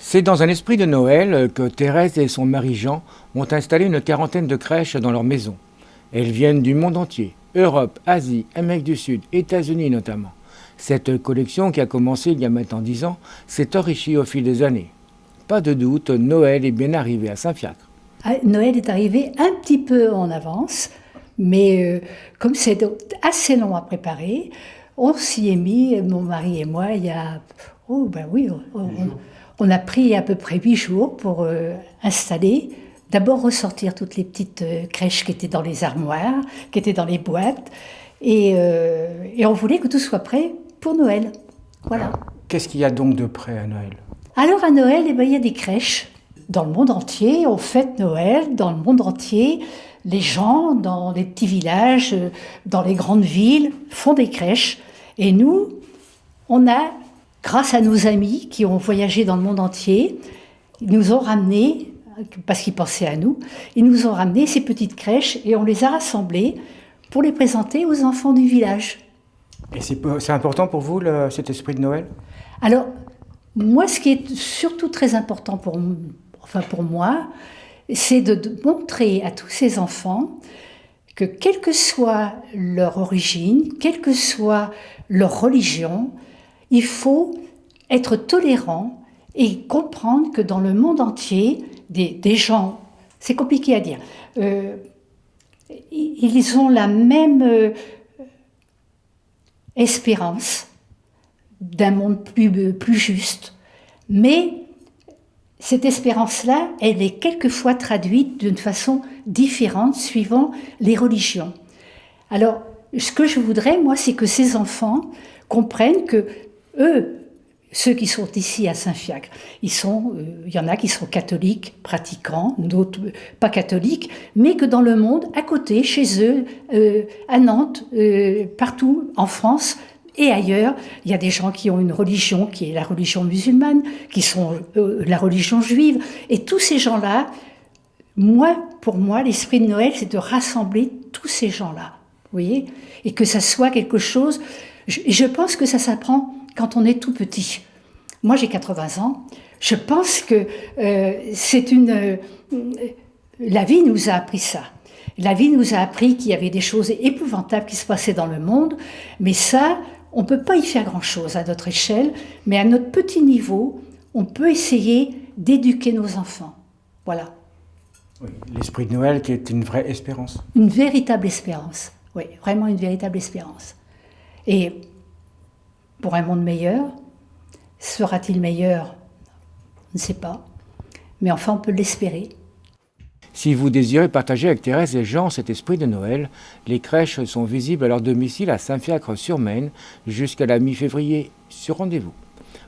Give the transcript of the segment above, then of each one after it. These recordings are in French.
C'est dans un esprit de Noël que Thérèse et son mari Jean ont installé une quarantaine de crèches dans leur maison. Elles viennent du monde entier, Europe, Asie, Amérique du Sud, États-Unis notamment. Cette collection, qui a commencé il y a maintenant 10 ans, s'est enrichie au fil des années. Pas de doute, Noël est bien arrivé à Saint-Fiacre. Noël est arrivé un petit peu en avance, mais comme c'est assez long à préparer, on s'y est mis, mon mari et moi, il y a... Oh ben oui, on a pris à peu près 8 jours pour installer, d'abord ressortir toutes les petites crèches qui étaient dans les armoires, qui étaient dans les boîtes, et on voulait que tout soit prêt pour Noël. Voilà. Qu'est-ce qu'il y a donc de prêt à Noël ? Alors à Noël, il y a des crèches dans le monde entier, on fête Noël dans le monde entier. Les gens, dans les petits villages, dans les grandes villes, font des crèches. Et nous, on a, grâce à nos amis qui ont voyagé dans le monde entier, ils nous ont ramené, parce qu'ils pensaient à nous, ils nous ont ramené ces petites crèches et on les a rassemblées pour les présenter aux enfants du village. Et c'est important pour vous, cet esprit de Noël ? Alors, moi, ce qui est surtout très important pour moi, c'est de montrer à tous ces enfants que quelle que soit leur origine, quelle que soit leur religion, il faut être tolérant et comprendre que dans le monde entier, des gens, c'est compliqué à dire, ils ont la même espérance d'un monde plus juste, mais cette espérance-là, elle est quelquefois traduite d'une façon différente suivant les religions. Alors, ce que je voudrais, moi, c'est que ces enfants comprennent que eux, ceux qui sont ici à Saint-Fiacre, il y en a qui sont catholiques, pratiquants, d'autres pas catholiques, mais que dans le monde, à côté, chez eux, à Nantes, partout en France, et ailleurs, il y a des gens qui ont une religion qui est la religion musulmane, qui sont la religion juive. Et tous ces gens-là, pour moi, l'esprit de Noël, c'est de rassembler tous ces gens-là. Vous voyez ? Et que ça soit quelque chose... Je pense que ça s'apprend quand on est tout petit. Moi, j'ai 80 ans. Je pense que la vie nous a appris ça. La vie nous a appris qu'il y avait des choses épouvantables qui se passaient dans le monde, mais ça... On ne peut pas y faire grand-chose à notre échelle, mais à notre petit niveau, on peut essayer d'éduquer nos enfants. Voilà. Oui, l'esprit de Noël qui est une vraie espérance. Une véritable espérance. Oui, vraiment une véritable espérance. Et pour un monde meilleur, sera-t-il meilleur ? On ne sait pas. Mais enfin, on peut l'espérer. Si vous désirez partager avec Thérèse et Jean cet esprit de Noël, les crèches sont visibles à leur domicile à Saint-Fiacre-sur-Maine jusqu'à la mi-février sur rendez-vous.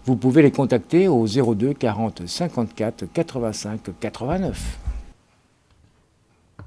Vous pouvez les contacter au 02 40 54 85 89.